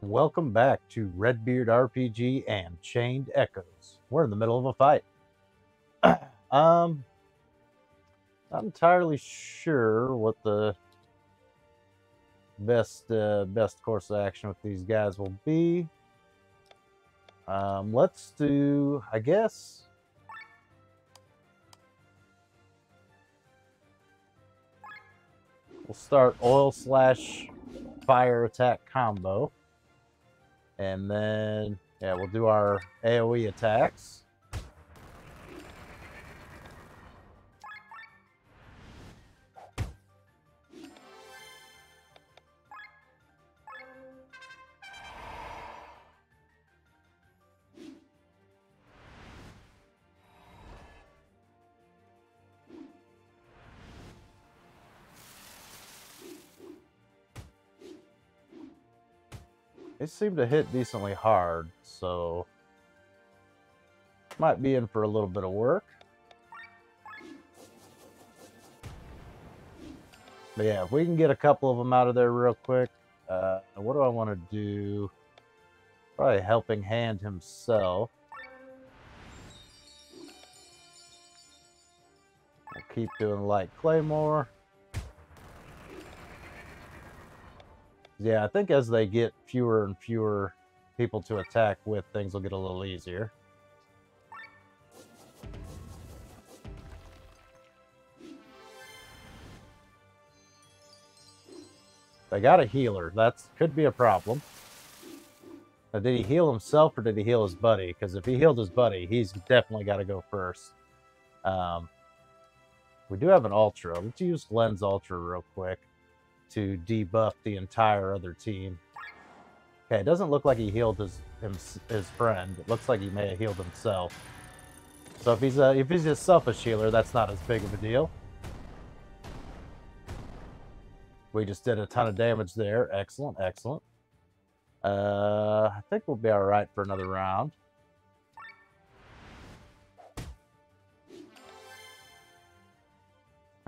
Welcome back to Redbeard RPG and Chained Echoes. We're in the middle of a fight. Not entirely sure what the best course of action with these guys will be. Let's do, I guess. We'll start oil/fire attack combo. And then, yeah, we'll do our AoE attacks. They seem to hit decently hard, so might be in for a little bit of work. But yeah, if we can get a couple of them out of there real quick. What do I want to do? Probably Helping Hand himself. We'll keep doing Light Claymore. Yeah, I think as they get fewer and fewer people to attack with, things will get a little easier. They got a healer. That could be a problem. Now, did he heal himself or did he heal his buddy? Because if he healed his buddy, he's definitely got to go first. We do have an Ultra. Let's use Glenn's Ultra real quick to debuff the entire other team. Okay, it doesn't look like he healed his friend. It looks like he may have healed himself. So if he's a selfish healer, that's not as big of a deal. We just did a ton of damage there. Excellent, excellent. I think we'll be all right for another round.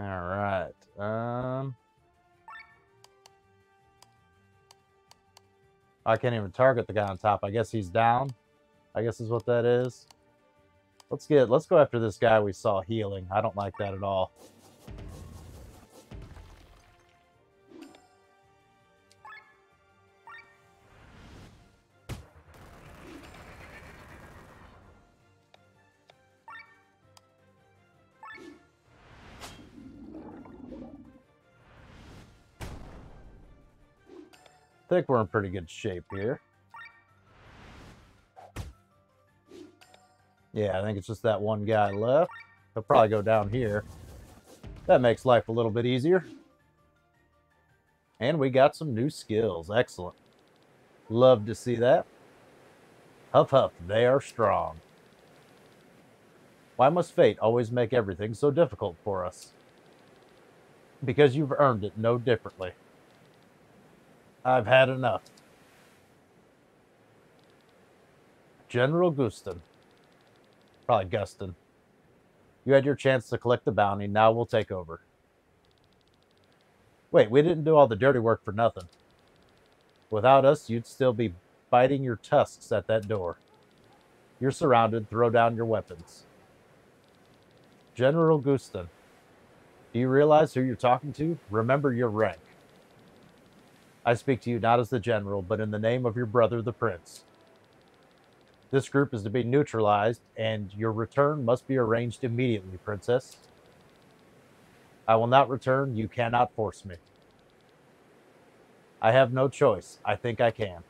All right. I can't even target the guy on top. I guess he's down. I guess is what that is. Let's go after this guy we saw healing. I don't like that at all. I think we're in pretty good shape here. Yeah, I think it's just that one guy left. He'll probably go down here. That makes life a little bit easier. And we got some new skills. Excellent. Love to see that. Huff huff, they are strong. Why must fate always make everything so difficult for us? Because you've earned it no differently. I've had enough. General Guston. Probably Guston. You had your chance to collect the bounty. Now we'll take over. Wait, we didn't do all the dirty work for nothing. Without us, you'd still be biting your tusks at that door. You're surrounded. Throw down your weapons. General Guston. Do you realize who you're talking to? Remember your rank. I speak to you not as the general, but in the name of your brother, the prince. This group is to be neutralized, and your return must be arranged immediately, princess. I will not return. You cannot force me. I have no choice. I think I can.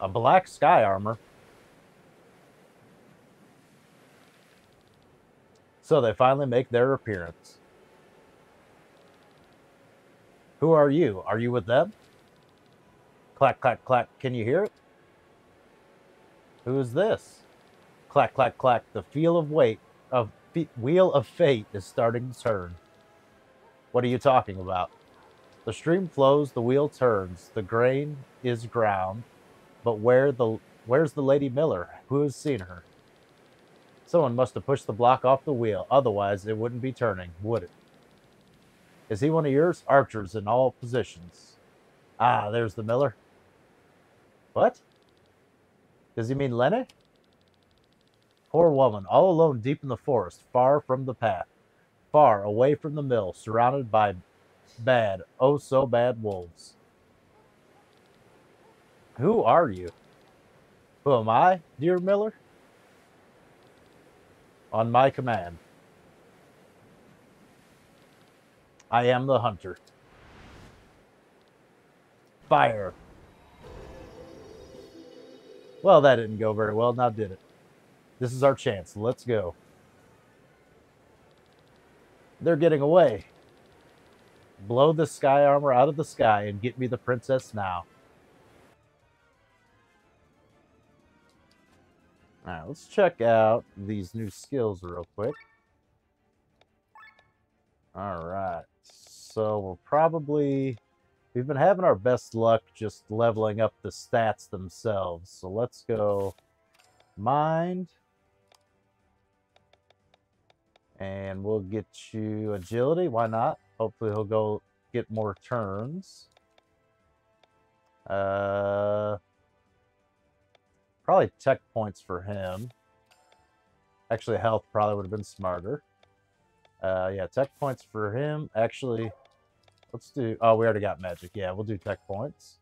A black sky armor. So they finally make their appearance. Who are you? Are you with them? Clack, clack, clack. Can you hear it? Who is this? Clack, clack, clack. The wheel of fate is starting to turn. What are you talking about? The stream flows, the wheel turns, the grain is ground. But where's the Lady Miller? Who has seen her? Someone must have pushed the block off the wheel. Otherwise, it wouldn't be turning, would it? Is he one of yours? Archers in all positions. Ah, there's the miller. What? Does he mean Lene? Poor woman, all alone deep in the forest, far from the path, far away from the mill, surrounded by bad, oh so bad wolves. Who are you? Who am I, dear miller? On my command. I am the hunter. Fire. Well, that didn't go very well, now did it? This is our chance. Let's go. They're getting away. Blow the sky armor out of the sky and get me the princess now. Alright, let's check out these new skills real quick. Alright, so we've been having our best luck just leveling up the stats themselves. So let's go mind. And we'll get you agility. Why not? Hopefully he'll go get more turns. Probably tech points for him. Actually, health probably would have been smarter. Yeah, tech points for him. Actually, let's do... Oh, we already got magic. Yeah, we'll do tech points.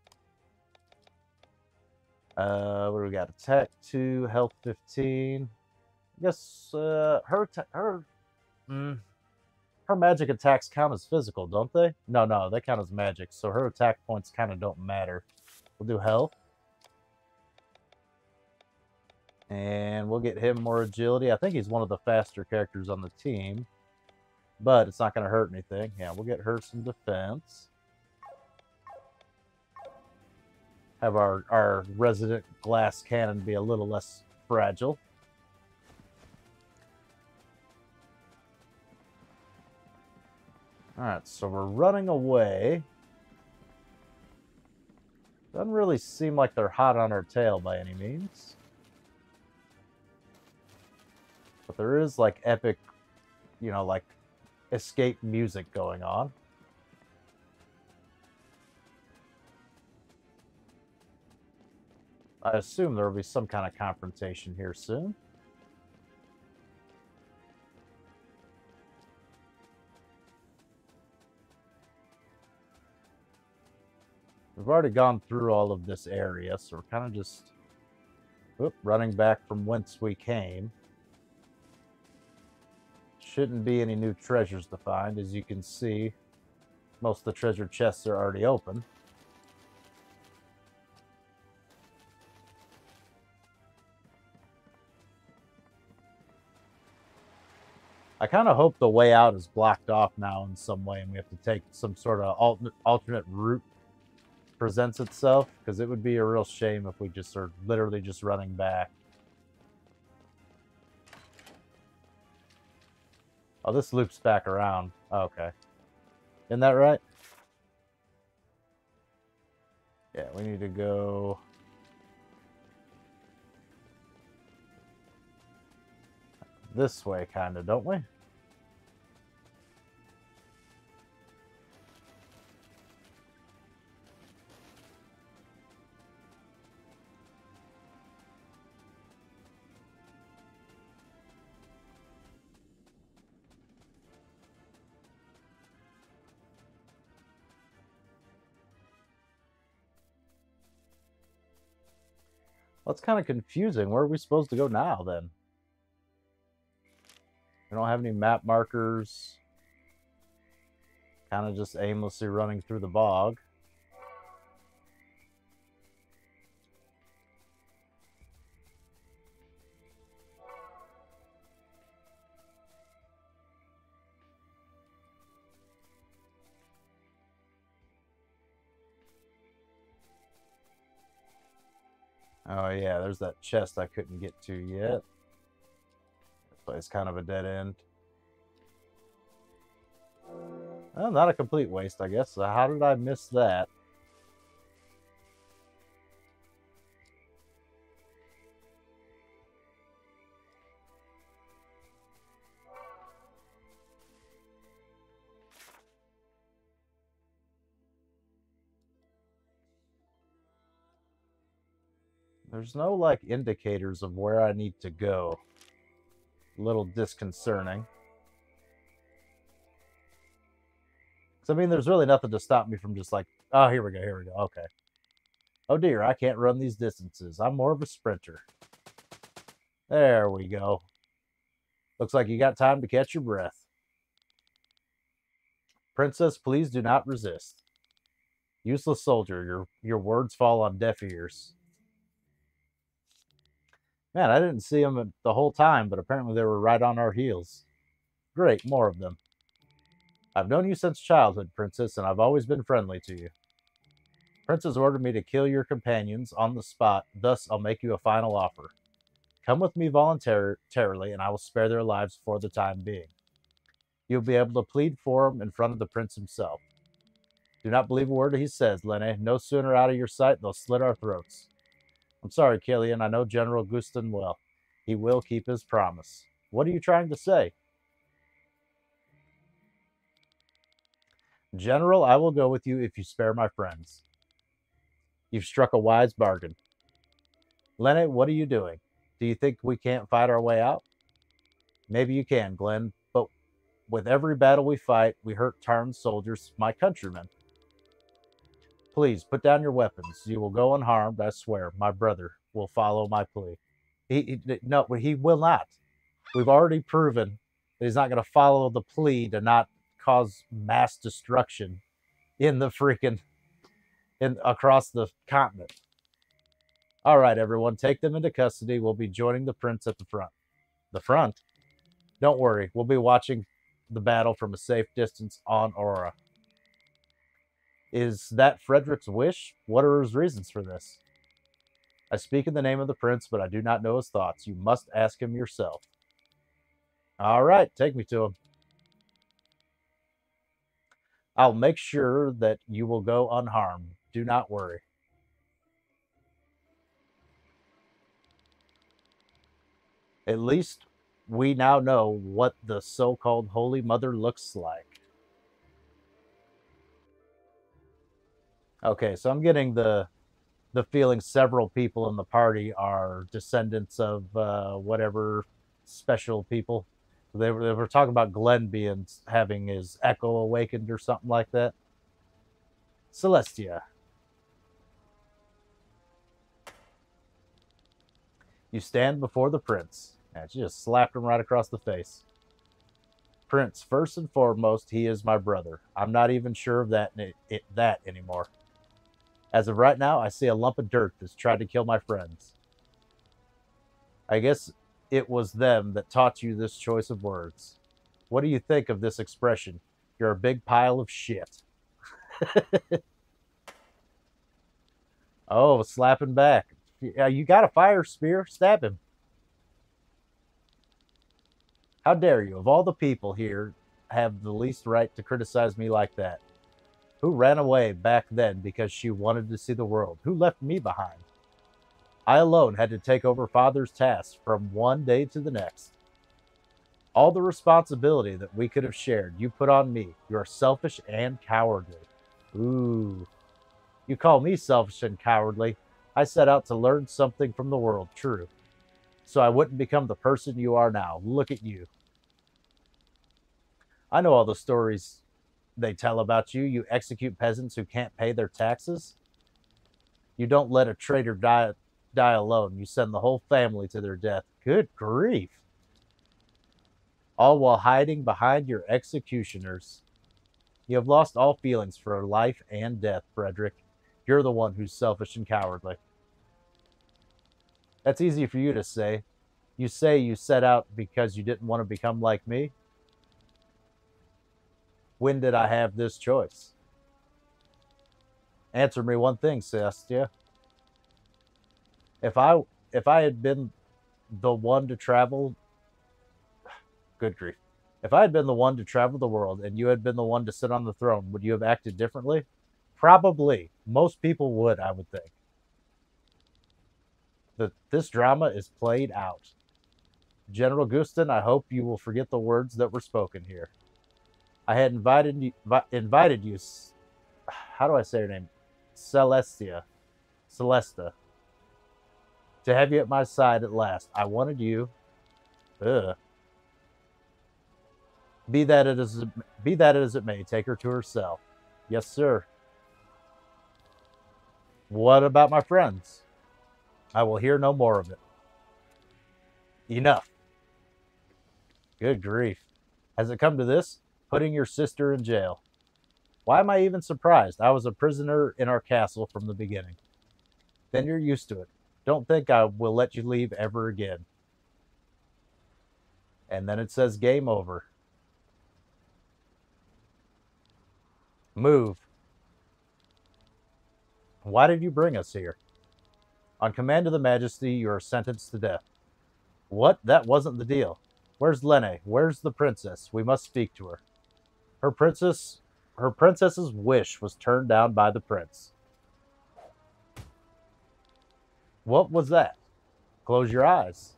What do we got? Attack 2, health 15. I guess her magic attacks count as physical, don't they? No, they count as magic. So her attack points kind of don't matter. We'll do health. And we'll get him more agility. I think he's one of the faster characters on the team. But it's not going to hurt anything. Yeah, we'll get her some defense. Have our resident glass cannon be a little less fragile. Alright, so we're running away. Doesn't really seem like they're hot on our tail by any means. But there is like epic, you know, like escape music going on. I assume there will be some kind of confrontation here soon. We've already gone through all of this area, so we're kind of just running back from whence we came. Shouldn't be any new treasures to find. As you can see, most of the treasure chests are already open. I kind of hope the way out is blocked off now in some way and we have to take some sort of alternate route presents itself, because it would be a real shame if we just are literally just running back. Oh, this loops back around. Oh, okay. Isn't that right? Yeah, we need to go... this way, kind of, don't we? Well, that's kind of confusing. Where are we supposed to go now, then? We don't have any map markers. Kind of just aimlessly running through the bog. Oh yeah, there's that chest I couldn't get to yet. This place kind of a dead end. Well, not a complete waste, I guess. So how did I miss that? There's no, like, indicators of where I need to go. A little disconcerting. So, I mean, there's really nothing to stop me from just like, oh, here we go, okay. Oh dear, I can't run these distances. I'm more of a sprinter. There we go. Looks like you got time to catch your breath. Princess, please do not resist. Useless soldier, your words fall on deaf ears. Man, I didn't see them the whole time, but apparently they were right on our heels. Great, more of them. I've known you since childhood, Princess, and I've always been friendly to you. Princess ordered me to kill your companions on the spot, thus I'll make you a final offer. Come with me voluntarily, and I will spare their lives for the time being. You'll be able to plead for them in front of the prince himself. Do not believe a word he says, Lene. No sooner out of your sight, they'll slit our throats. I'm sorry, Killian. I know General Guston well. He will keep his promise. What are you trying to say? General, I will go with you if you spare my friends. You've struck a wise bargain. Lene, what are you doing? Do you think we can't fight our way out? Maybe you can, Glenn, but with every battle we fight, we hurt Tarn's soldiers, my countrymen. Please, put down your weapons. You will go unharmed, I swear. My brother will follow my plea. No, he will not. We've already proven that he's not going to follow the plea to not cause mass destruction in the freaking across the continent. All right, everyone, take them into custody. We'll be joining the prince at the front. The front? Don't worry, we'll be watching the battle from a safe distance on Aura. Is that Frederick's wish? What are his reasons for this? I speak in the name of the prince, but I do not know his thoughts. You must ask him yourself. All right, take me to him. I'll make sure that you will go unharmed. Do not worry. At least we now know what the so-called Holy Mother looks like. Okay, so I'm getting the feeling several people in the party are descendants of whatever special people. They were talking about Glenn having his echo awakened or something like that. Celestia. You stand before the prince. And she just slapped him right across the face. Prince, first and foremost, he is my brother. I'm not even sure of that anymore. As of right now, I see a lump of dirt that's tried to kill my friends. I guess it was them that taught you this choice of words. What do you think of this expression? You're a big pile of shit. Oh, slapping back. Yeah, you got a fire spear. Stab him. How dare you, of all the people here, have the least right to criticize me like that? Who ran away back then because she wanted to see the world? Who left me behind? I alone had to take over Father's tasks from one day to the next. All the responsibility that we could have shared, you put on me. You are selfish and cowardly. Ooh. You call me selfish and cowardly. I set out to learn something from the world, true. So I wouldn't become the person you are now. Look at you. I know all the stories they tell about you. You execute peasants who can't pay their taxes. You don't let a traitor die alone. You send the whole family to their death. Good grief. All while hiding behind your executioners. You have lost all feelings for life and death, Frederick. You're the one who's selfish and cowardly. That's easy for you to say. You say you set out because you didn't want to become like me. When did I have this choice? Answer me one thing, Celestia. If I had been the one to travel, good grief. If I had been the one to travel the world and you had been the one to sit on the throne, would you have acted differently? Probably. Most people would, I would think. This drama is played out. General Guston, I hope you will forget the words that were spoken here. I had invited you. How do I say her name? Celesta. To have you at my side at last. I wanted you. Ugh. Be that as it may, take her to her cell. Yes, sir. What about my friends? I will hear no more of it. Enough. Good grief. Has it come to this? Putting your sister in jail. Why am I even surprised? I was a prisoner in our castle from the beginning. Then you're used to it. Don't think I will let you leave ever again. And then it says game over. Move. Why did you bring us here? On command of the Majesty, you are sentenced to death. What? That wasn't the deal. Where's Lene? Where's the princess? We must speak to her. Her princess's wish was turned down by the prince. What was that? Close your eyes.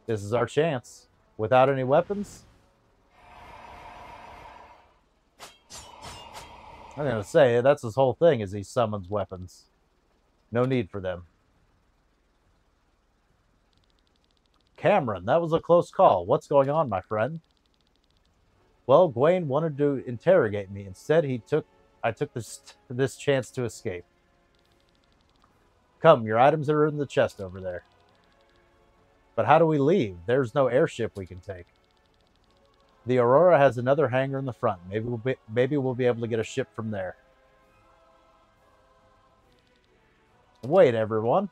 This is our chance. Without any weapons? I'm going to say, that's his whole thing, is he summons weapons. No need for them. Cameron, that was a close call. What's going on, my friend? Well, Gawain wanted to interrogate me. Instead, I took this chance to escape. Come, your items are in the chest over there. But how do we leave? There's no airship we can take. The Aurora has another hangar in the front. Maybe we'll be able to get a ship from there. Wait, everyone.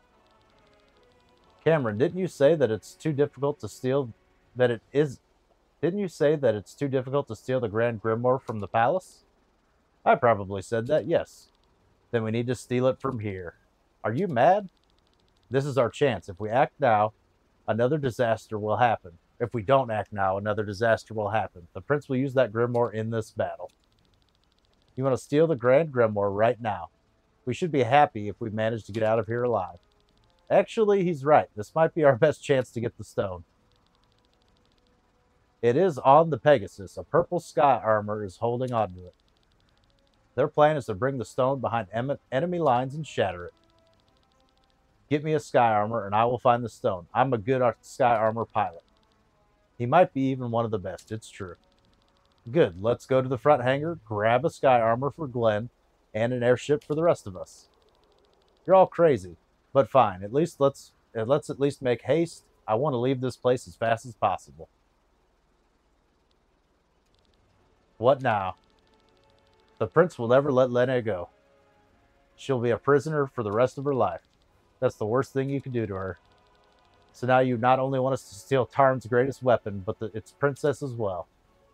Cameron, didn't you say that it's too difficult to steal? Didn't you say that it's too difficult to steal the Grand Grimoire from the palace? I probably said that, yes. Then we need to steal it from here. Are you mad? This is our chance. If we act now, another disaster will happen. If we don't act now, another disaster will happen. The prince will use that grimoire in this battle. You want to steal the Grand Grimoire right now. We should be happy if we manage to get out of here alive. Actually, he's right. This might be our best chance to get the stone. It is on the Pegasus. A purple sky armor is holding onto it. Their plan is to bring the stone behind enemy lines and shatter it. Get me a sky armor and I will find the stone. I'm a good sky armor pilot. He might be even one of the best, it's true. Good, let's go to the front hangar, grab a sky armor for Glenn, and an airship for the rest of us. You're all crazy, but fine. Let's at least make haste. I want to leave this place as fast as possible. What now? The prince will never let Lene go. She'll be a prisoner for the rest of her life. That's the worst thing you can do to her. So now you not only want us to steal Tarn's greatest weapon, but its princess as well.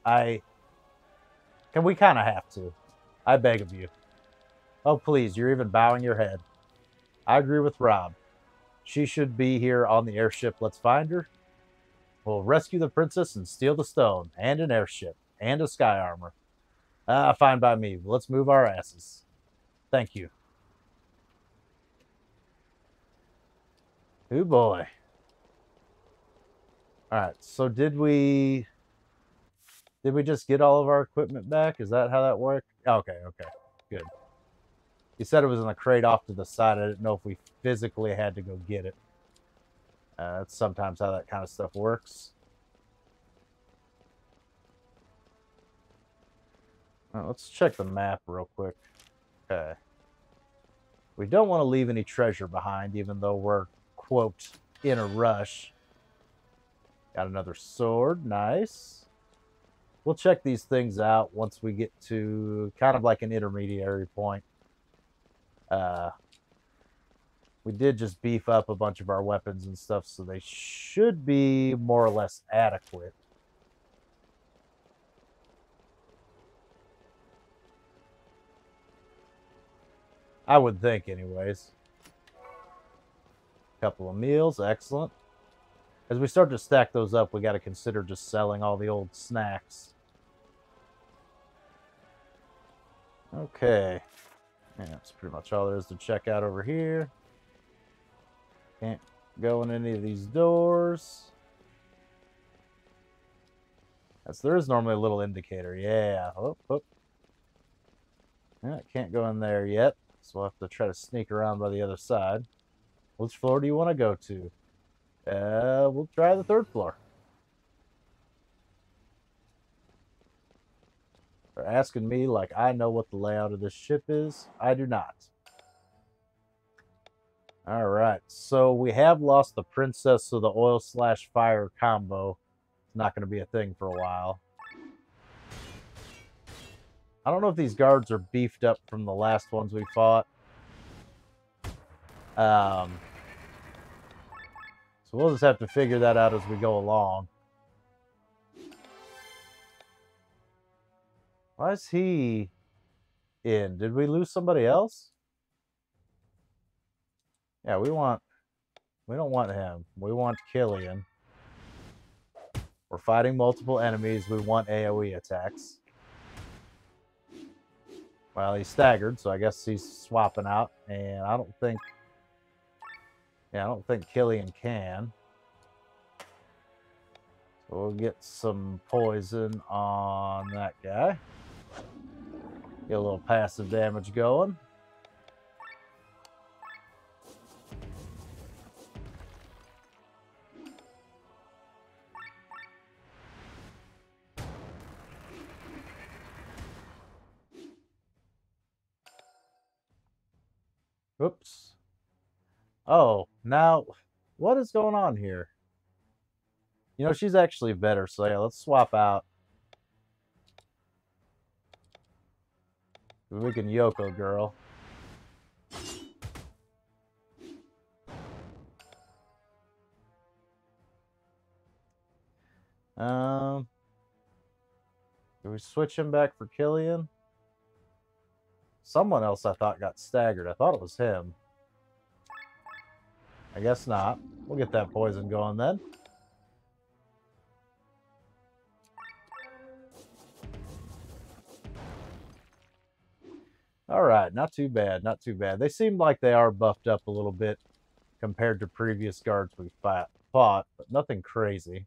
We kind of have to. I beg of you. Oh, please, you're even bowing your head. I agree with Rob. She should be here on the airship. Let's find her. We'll rescue the princess and steal the stone, and an airship, and a sky armor. Fine by me. Let's move our asses. Thank you. Oh boy. Alright, so did we just get all of our equipment back? Is that how that worked? Okay, good. You said it was in a crate off to the side. I didn't know if we physically had to go get it. That's sometimes how that kind of stuff works. Let's check the map real quick. Okay. We don't want to leave any treasure behind, even though we're, quote, in a rush. Got another sword. Nice. We'll check these things out once we get to kind of like an intermediary point. We did just beef up a bunch of our weapons and stuff, so they should be more or less adequate. I would think, anyways. Couple of meals, excellent. As we start to stack those up, we got to consider just selling all the old snacks. Okay. Yeah, that's pretty much all there is to check out over here. Can't go in any of these doors. Yes, there is normally a little indicator. Yeah. Oh. Yeah, can't go in there yet. So we'll have to try to sneak around by the other side. Which floor do you want to go to? We'll try the 3rd floor. They're asking me like I know what the layout of this ship is. I do not. All right, so we have lost the princess, so the oil/fire combo is not going to be a thing for a while. I don't know if these guards are beefed up from the last ones we fought. So we'll just have to figure that out as we go along. Why is he in? Did we lose somebody else? Yeah, we don't want him. We want Killian. We're fighting multiple enemies. We want AoE attacks. Well, he's staggered, so I guess he's swapping out. And I don't think Killian can. So we'll get some poison on that guy. Get a little passive damage going. Oops. Oh, now, what is going on here? You know, she's actually better, so yeah, let's swap out. We can Yoko girl. Do we switch him back for Killian? Someone else I thought got staggered. I thought it was him. I guess not. We'll get that poison going then. All right, not too bad, not too bad. They seem like they are buffed up a little bit compared to previous guards we fought, but nothing crazy.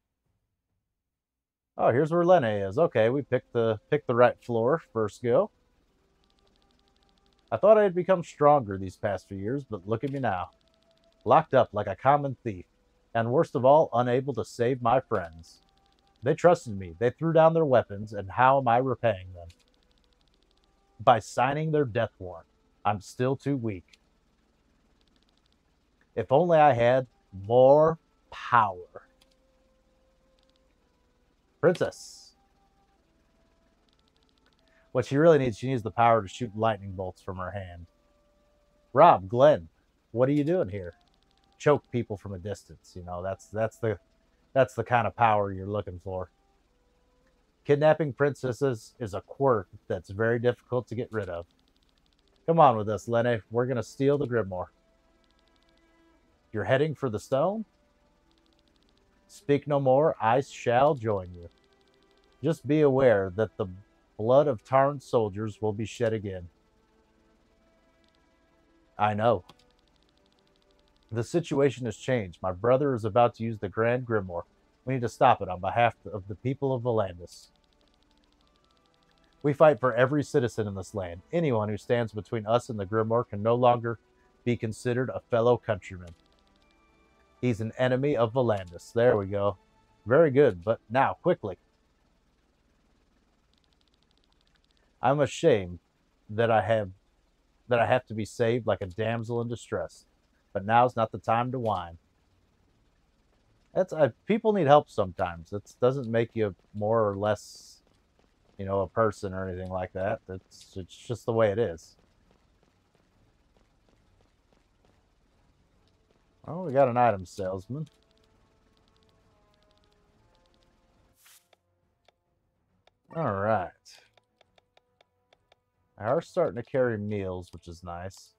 Oh, here's where Lene is. Okay, we picked the right floor first go. I thought I had become stronger these past few years, but look at me now. Locked up like a common thief, and worst of all, unable to save my friends. They trusted me. They threw down their weapons, and how am I repaying them? By signing their death warrant. I'm still too weak. If only I had more power. Princess. What she really needs, she needs the power to shoot lightning bolts from her hand. Rob, Glenn, what are you doing here? Choke people from a distance. You know, that's the kind of power you're looking for. Kidnapping princesses is a quirk that's very difficult to get rid of. Come on with us, Lene. We're going to steal the Grimoire. You're heading for the stone? Speak no more. I shall join you. Just be aware that the blood of Tarn's soldiers will be shed again. I know. The situation has changed. My brother is about to use the Grand Grimoire. We need to stop it on behalf of the people of Volandis. We fight for every citizen in this land. Anyone who stands between us and the Grimoire can no longer be considered a fellow countryman. He's an enemy of Volandis. There we go. Very good, but now, quickly. I'm ashamed that I have to be saved like a damsel in distress. But now's not the time to whine. People need help sometimes. It doesn't make you more or less, you know, a person or anything like that. It's just the way it is. Oh, we got an item salesman. All right. I are starting to carry meals, which is nice.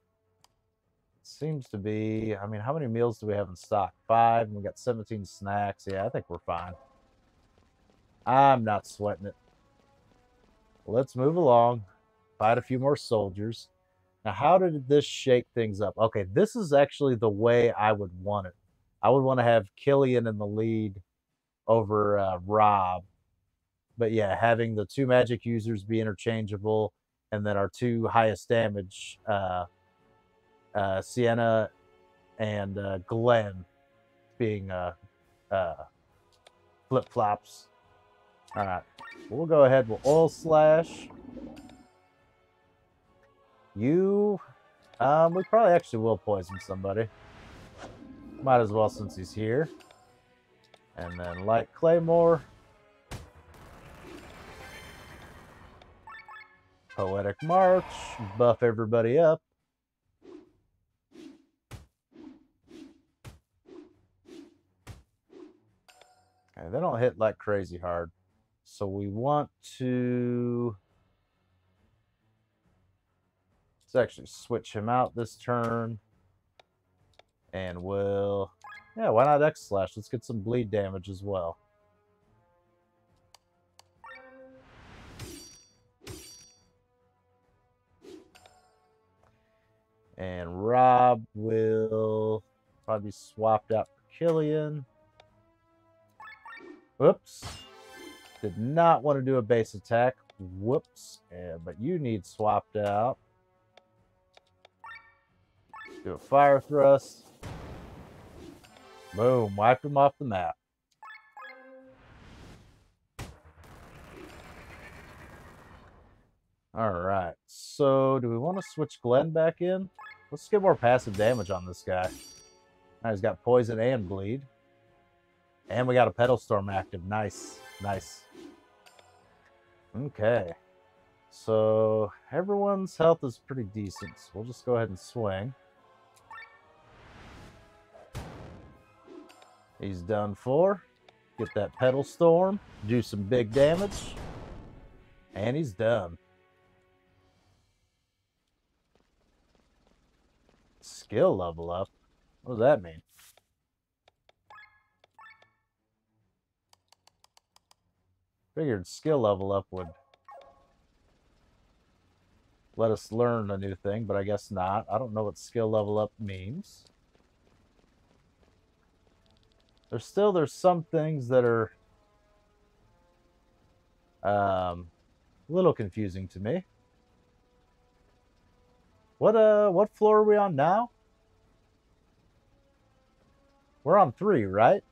Seems to be, I mean, how many meals do we have in stock? 5, and we got 17 snacks. Yeah, I think we're fine. I'm not sweating it. Let's move along. Fight a few more soldiers. Now, how did this shake things up? Okay, this is actually the way I would want it. I would want to have Killian in the lead over Rob. But yeah, having the 2 magic users be interchangeable, and then our 2 highest damage, Sienna and Glenn being flip-flops. All right, we'll go ahead. We'll oil slash you. We probably actually will poison somebody. Might as well since he's here. And then light claymore. Poetic march. Buff everybody up. Okay, they don't hit like crazy hard. So we want to... Let's actually switch him out this turn. And we'll... Yeah, why not X slash? Let's get some bleed damage as well. And Rob will probably be swapped out for Killian. Whoops. Did not want to do a base attack. Whoops. But you need swapped out. Do a fire thrust. Boom. Wiped him off the map. Alright. So, do we want to switch Glenn back in? Let's get more passive damage on this guy. Now he's got poison and bleed. And we got a pedal storm active. Nice. Nice. Okay. So, everyone's health is pretty decent. So we'll just go ahead and swing. He's done for. Get that pedal storm. Do some big damage. And he's done. Skill level up? What does that mean? Figured skill level up would let us learn a new thing, but I guess not. I don't know what skill level up means. There's some things that are a little confusing to me. What floor are we on now? We're on 3, right?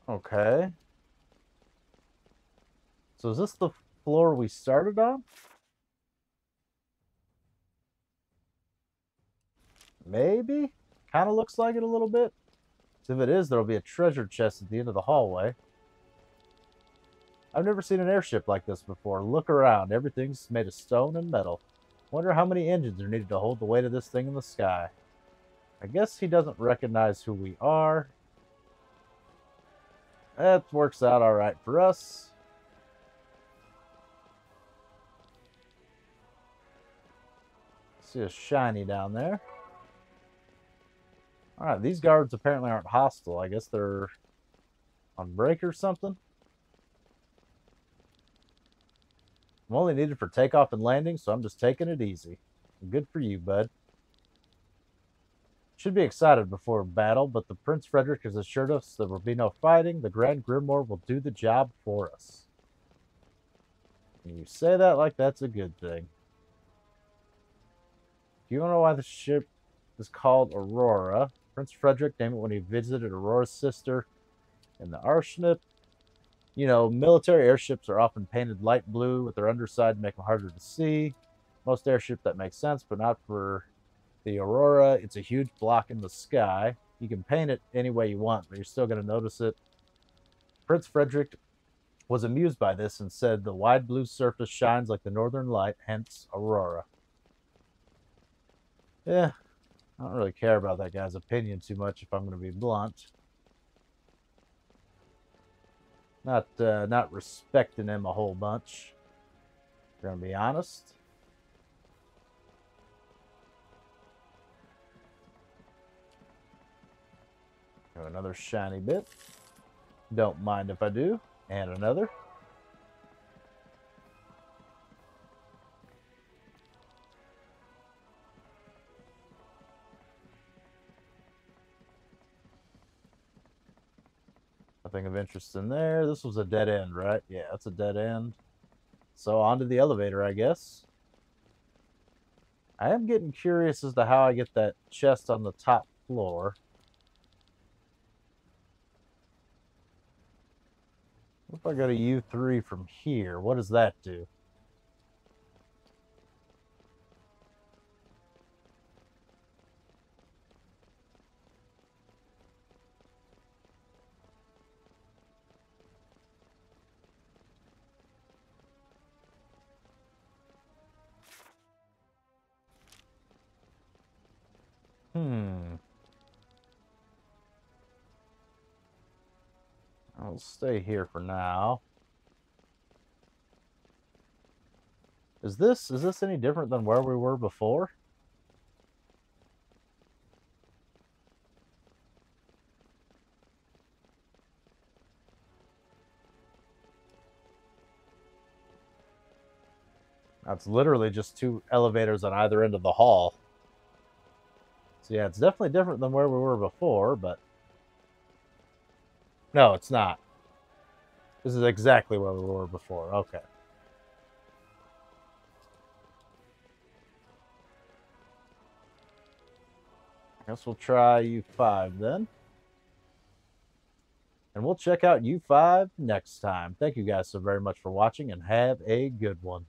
Okay. So is this the floor we started on? Maybe? Kind of looks like it a little bit. So if it is, there'll be a treasure chest at the end of the hallway. I've never seen an airship like this before. Look around. Everything's made of stone and metal. Wonder how many engines are needed to hold the weight of this thing in the sky. I guess he doesn't recognize who we are. That works out all right for us. See a shiny down there. All right, these guards apparently aren't hostile. I guess they're on break or something. I'm only needed for takeoff and landing, so I'm just taking it easy. Good for you, bud. Should be excited before battle, but the Prince Frederick has assured us there will be no fighting. The Grand Grimoire will do the job for us. And you say that like that's a good thing. Do you want to know why the ship is called Aurora? Prince Frederick named it when he visited Aurora's sister in the Airship. You know, military airships are often painted light blue with their underside to make them harder to see. Most airships, that makes sense, but not for the Aurora. It's a huge block in the sky. You can paint it any way you want, but you're still going to notice it. Prince Frederick was amused by this and said the wide blue surface shines like the northern light, hence Aurora. Yeah, I don't really care about that guy's opinion too much if I'm going to be blunt. Not respecting him a whole bunch. If I'm going to be honest. Another shiny bit. Don't mind if I do. And another. I Nothing of interest in there. This was a dead end, right? Yeah, it's a dead end. So on to the elevator, I guess. I am getting curious as to how I get that chest on the top floor. What if I go to U3 from here? What does that do? I'll stay here for now. Is this any different than where we were before? That's literally just two elevators on either end of the hall. So yeah, it's definitely different than where we were before, but no, it's not. This is exactly where we were before. Okay. I guess we'll try U5 then. And we'll check out U5 next time. Thank you guys so very much for watching and have a good one.